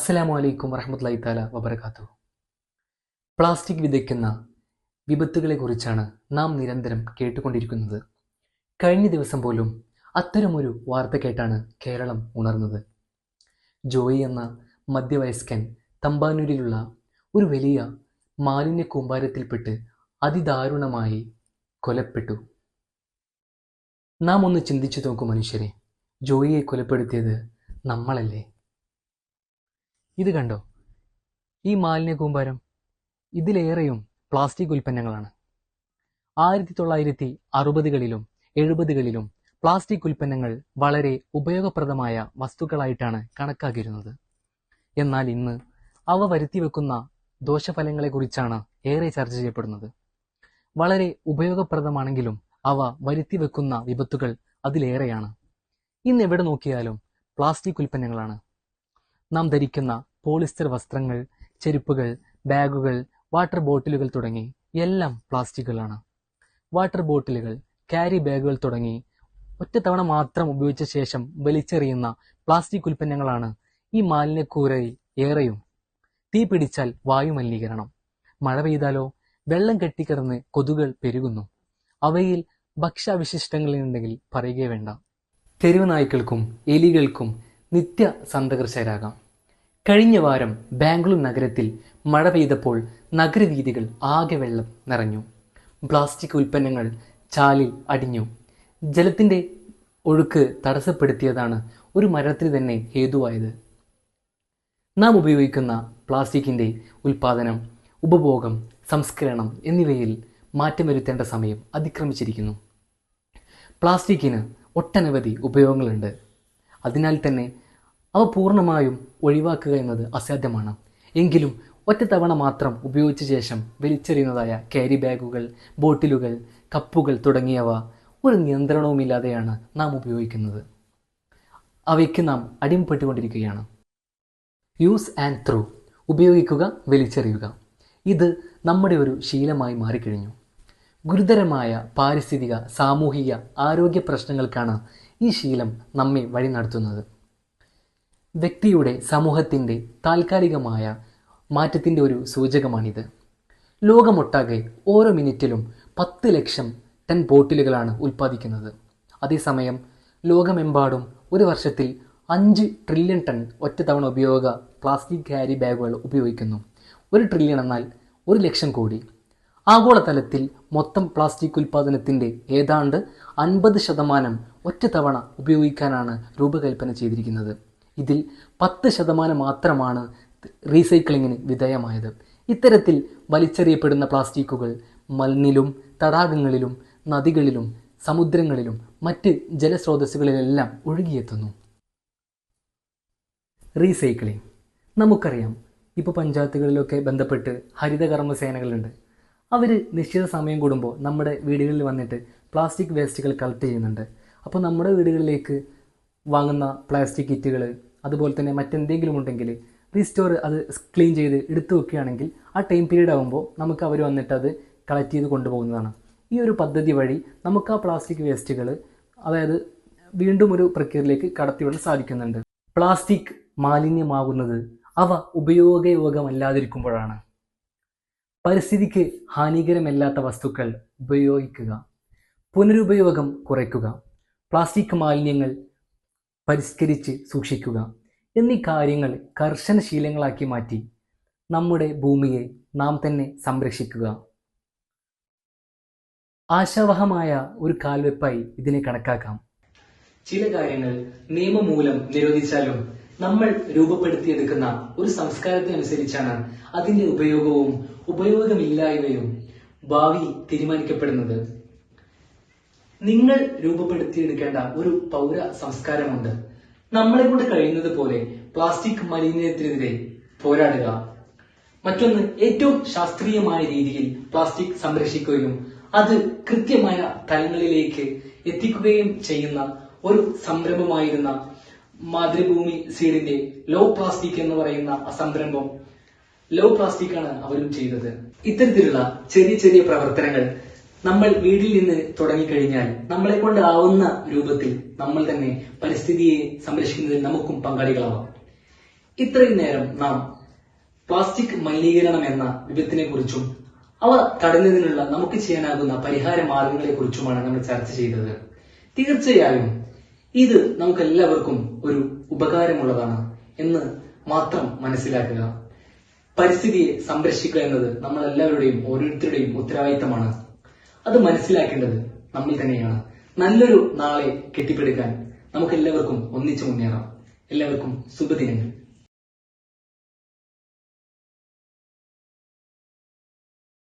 അസ്സലാമു അലൈക്കും വറഹ്മത്തുള്ളാഹി തആല വബറകാതുഹു. പ്ലാസ്റ്റിക് വിതയ്ക്കുന്ന വിപത്തുകളെക്കുറിച്ചാണ് നാം നിരന്തരം കേട്ടുകൊണ്ടിരിക്കുന്നത്. കഴിഞ്ഞ ദിവസം പോലും അത്തരമൊരു വാർത്ത കേട്ടാണ് കേരളം ഉണർന്നത്. ജോയി എന്ന മധ്യവയസ്കൻ തമ്പാനൂരിലുള്ള ഒരു വലിയ മാലിന്യ കൂമ്പാരത്തിൽപ്പെട്ട് അതിദാരുണമായി കൊലപ്പെട്ടു. നാം ഒന്ന് ചിന്തിച്ചു നോക്കൂ മനുഷ്യരെ, ജോയിയെ കൊലപ്പെടുത്തിയത് നമ്മളല്ലേ? ഇത് കണ്ടോ, ഈ മാലിന്യ കൂമ്പാരം ഇതിലേറെയും പ്ലാസ്റ്റിക് ഉൽപ്പന്നങ്ങളാണ്. 1960കളിലും 70കളിലും പ്ലാസ്റ്റിക് ഉൽപ്പന്നങ്ങൾ വളരെ ഉപയോഗപ്രദമായ വസ്തുക്കളായിട്ടാണ് കണക്കാക്കിയിരുന്നത്. എന്നാൽ ഇന്ന് അവ വരുത്തിവെക്കുന്ന ദോഷഫലങ്ങളെക്കുറിച്ചാണ് ഏറെ ചർച്ച ചെയ്യപ്പെടുന്നത്. വളരെ ഉപയോഗപ്രദമാണെങ്കിലും അവ വരുത്തിവെക്കുന്ന വിപത്തുകൾ അതിലേറെയാണ്. ഇന്ന് എവിടെ നോക്കിയാലും പ്ലാസ്റ്റിക് ഉൽപ്പന്നങ്ങളാണ്. നാം ധരിക്കുന്ന പോളിസ്റ്റർ വസ്ത്രങ്ങൾ, ചെരുപ്പുകൾ, ബാഗുകൾ, വാട്ടർ ബോട്ടിലുകൾ തുടങ്ങി എല്ലാം പ്ലാസ്റ്റിക്കുകളാണ്. വാട്ടർ ബോട്ടിലുകൾ, ക്യാരി ബാഗുകൾ തുടങ്ങി ഒറ്റത്തവണ മാത്രം ഉപയോഗിച്ച ശേഷം വലിച്ചെറിയുന്ന പ്ലാസ്റ്റിക് ഉൽപ്പന്നങ്ങളാണ് ഈ മാലിന്യക്കൂരയിൽ ഏറെയും. തീ പിടിച്ചാൽ വായുമലിനീകരണം, മഴ പെയ്താലോ വെള്ളം കെട്ടിക്കിടന്ന് കൊതുകുകൾ പെരുകുന്നു. അവയിൽ ഭക്ഷ്യാവശിഷ്ടങ്ങളുണ്ടെങ്കിൽ പറയുകയേ വേണ്ട. തെരുവ് നായ്ക്കൾക്കും എലികൾക്കും നിത്യ സന്ദർശകരാകാം. കഴിഞ്ഞ വാരം ബാംഗ്ലൂർ നഗരത്തിൽ മഴ പെയ്തപ്പോൾ നഗരവീഥികൾ ആകെ വെള്ളം നിറഞ്ഞു. പ്ലാസ്റ്റിക് ഉൽപ്പന്നങ്ങൾ ചാലിൽ അടിഞ്ഞു. ജലത്തിൻ്റെ ഒഴുക്ക് തടസ്സപ്പെടുത്തിയതാണ് ഒരു മരണത്തിന് തന്നെ ഹേതുവായത്. നാം ഉപയോഗിക്കുന്ന പ്ലാസ്റ്റിക്കിൻ്റെ ഉൽപ്പാദനം, ഉപഭോഗം, സംസ്കരണം എന്നിവയിൽ മാറ്റം വരുത്തേണ്ട സമയം അതിക്രമിച്ചിരിക്കുന്നു. പ്ലാസ്റ്റിക്കിന് ഒട്ടനവധി ഉപയോഗങ്ങളുണ്ട്. അതിനാൽ തന്നെ അവ പൂർണ്ണമായും ഒഴിവാക്കുക എന്നത് അസാധ്യമാണ്. എങ്കിലും ഒറ്റത്തവണ മാത്രം ഉപയോഗിച്ച ശേഷം വലിച്ചെറിയുന്നതായ ക്യാരി ബാഗുകൾ, ബോട്ടിലുകൾ, കപ്പുകൾ തുടങ്ങിയവ ഒരു നിയന്ത്രണവുമില്ലാതെയാണ് നാം ഉപയോഗിക്കുന്നത്. അവയ്ക്ക് നാം അടിമപ്പെട്ടുകൊണ്ടിരിക്കുകയാണ്. യൂസ് ആൻഡ് ത്രൂ, ഉപയോഗിക്കുക, വലിച്ചെറിയുക, ഇത് നമ്മുടെ ഒരു ശീലമായി മാറിക്കഴിഞ്ഞു. ഗുരുതരമായ പാരിസ്ഥിതിക, സാമൂഹിക, ആരോഗ്യ പ്രശ്നങ്ങൾക്കാണ് ഈ ശീലം നമ്മെ വഴി നടത്തുന്നത്. വ്യക്തിയുടെ, സമൂഹത്തിൻ്റെ താൽക്കാലികമായ മാറ്റത്തിൻ്റെ ഒരു സൂചകമാണിത്. ലോകമൊട്ടാകെ ഓരോ മിനിറ്റിലും 10 ലക്ഷം ടൺ ബോട്ടിലുകളാണ് ഉൽപ്പാദിക്കുന്നത്. അതേസമയം ലോകമെമ്പാടും ഒരു വർഷത്തിൽ 5 ട്രില്യൺ ടൺ ഒറ്റത്തവണ ഉപയോഗ പ്ലാസ്റ്റിക് ക്യാരി ബാഗുകൾ ഉപയോഗിക്കുന്നു. 1 ട്രില്യൺ എന്നാൽ 1 ലക്ഷം കോടി. ആഗോളതലത്തിൽ മൊത്തം പ്ലാസ്റ്റിക് ഉൽപ്പാദനത്തിൻ്റെ ഏതാണ്ട് 50% ഒറ്റത്തവണ ഉപയോഗിക്കാനാണ് രൂപകൽപ്പന ചെയ്തിരിക്കുന്നത്. ഇതിൽ 10% മാത്രമാണ് റീസൈക്ലിങ്ങിന് വിധേയമായത്. ഇത്തരത്തിൽ വലിച്ചെറിയപ്പെടുന്ന പ്ലാസ്റ്റിക്കുകൾ മണ്ണിലും തടാകങ്ങളിലും നദികളിലും സമുദ്രങ്ങളിലും മറ്റ് ജലസ്രോതസ്സുകളിലെല്ലാം ഒഴുകിയെത്തുന്നു. റീസൈക്ലിംഗ് നമുക്കറിയാം. ഇപ്പോൾ പഞ്ചായത്തുകളിലൊക്കെ ബന്ധപ്പെട്ട് ഹരിതകർമ്മസേനകളുണ്ട്. അവർ നിശ്ചിത സമയം കൂടുമ്പോൾ നമ്മുടെ വീടുകളിൽ വന്നിട്ട് പ്ലാസ്റ്റിക് വേസ്റ്റുകൾ കളക്ട് ചെയ്യുന്നുണ്ട്. അപ്പോൾ നമ്മുടെ വീടുകളിലേക്ക് വാങ്ങുന്ന പ്ലാസ്റ്റിക് കിറ്റുകൾ, അതുപോലെ തന്നെ മറ്റെന്തെങ്കിലും ഉണ്ടെങ്കിൽ റീസ്റ്റോർ അത് ക്ലീൻ ചെയ്ത് എടുത്തു വെക്കുകയാണെങ്കിൽ ആ ടൈം പീരീഡ് ആകുമ്പോൾ നമുക്ക് അവർ വന്നിട്ട് അത് കളക്ട് ചെയ്ത് കൊണ്ടുപോകുന്നതാണ്. ഈ ഒരു പദ്ധതി വഴി നമുക്ക് ആ പ്ലാസ്റ്റിക് വേസ്റ്റുകൾ അതായത് വീണ്ടും ഒരു പ്രക്രിയയിലേക്ക് കടത്തിവിടാൻ സാധിക്കുന്നുണ്ട്. പ്ലാസ്റ്റിക് മാലിന്യമാകുന്നത് അവ ഉപയോഗയോഗ്യമല്ലാതിരിക്കുമ്പോഴാണ്. പരിസ്ഥിതിക്ക് ഹാനികരമല്ലാത്ത വസ്തുക്കൾ ഉപയോഗിക്കുക, പുനരുപയോഗം കുറയ്ക്കുക, പ്ലാസ്റ്റിക് മാലിന്യങ്ങൾ പരിഷ്കരിച്ച് സൂക്ഷിക്കുക എന്നീ കാര്യങ്ങൾ കർശന ശീലങ്ങളാക്കി മാറ്റി നമ്മുടെ ഭൂമിയെ നാം തന്നെ സംരക്ഷിക്കുക. ആശാവഹമായ ഒരു കാൽവെപ്പായി ഇതിനെ കണക്കാക്കാം. ചില കാര്യങ്ങൾ നിയമം മൂലം നിരോധിച്ചാലും നമ്മൾ രൂപപ്പെടുത്തിയെടുക്കുന്ന ഒരു സംസ്കാരത്തിനനുസരിച്ചാണ് അതിന്റെ ഉപയോഗവും ഉപയോഗമില്ലായ്മയും ഭാവി തീരുമാനിക്കപ്പെടുന്നത്. നിങ്ങൾ രൂപപ്പെടുത്തിയെടുക്കേണ്ട ഒരു പൗര സംസ്കാരമുണ്ട്. നമ്മളെ കൊണ്ട് കഴിയുന്നത് പോലെ പ്ലാസ്റ്റിക് മലിനീകരണത്തിനെതിരെ പോരാടുക. മറ്റൊന്ന്, ഏറ്റവും ശാസ്ത്രീയമായ രീതിയിൽ പ്ലാസ്റ്റിക് സംരക്ഷിക്കുകയും അത് കൃത്യമായ തലങ്ങളിലേക്ക് എത്തിക്കുകയും ചെയ്യുന്ന ഒരു സംരംഭമായിരുന്ന മാതൃഭൂമി സീഡിന്റെ ലോ പ്ലാസ്റ്റിക് എന്ന് പറയുന്ന സംരംഭം. ലോ പ്ലാസ്റ്റിക് ആണ് അവരും ചെയ്തത്. ഇത്തരത്തിലുള്ള ചെറിയ ചെറിയ പ്രവർത്തനങ്ങൾ നമ്മൾ വീട്ടിൽ നിന്ന് തുടങ്ങിക്കഴിഞ്ഞാൽ നമ്മളെ കൊണ്ടാവുന്ന രൂപത്തിൽ നമ്മൾ തന്നെ പരിസ്ഥിതിയെ സംരക്ഷിക്കുന്നതിൽ നമുക്കും പങ്കാളികളാവാം. ഇത്രയും നേരം നാം പ്ലാസ്റ്റിക് മലിനീകരണം എന്ന വിപത്തിനെ കുറിച്ചും അവ തടയുന്നതിനുള്ള നമുക്ക് ചെയ്യാനാകുന്ന പരിഹാര മാർഗങ്ങളെ കുറിച്ചുമാണ് നമ്മൾ ചർച്ച ചെയ്തത്. തീർച്ചയായും ഇത് നമുക്ക് എല്ലാവർക്കും ഒരു ഉപകാരമുള്ളതാണ് എന്ന് മാത്രം മനസ്സിലാക്കുക. പരിസ്ഥിതിയെ സംരക്ഷിക്കുക എന്നത് നമ്മൾ എല്ലാവരുടെയും ഓരോരുത്തരുടെയും ഉത്തരവാദിത്തമാണ്. അത് മനസ്സിലാക്കേണ്ടത് നമ്മൾ തന്നെയാണ്. നല്ലൊരു നാളെ കെട്ടിപ്പടുക്കാൻ നമുക്ക് എല്ലാവർക്കും ഒന്നിച്ചു മുന്നേറാം. എല്ലാവർക്കും ശുഭദിനങ്ങൾ.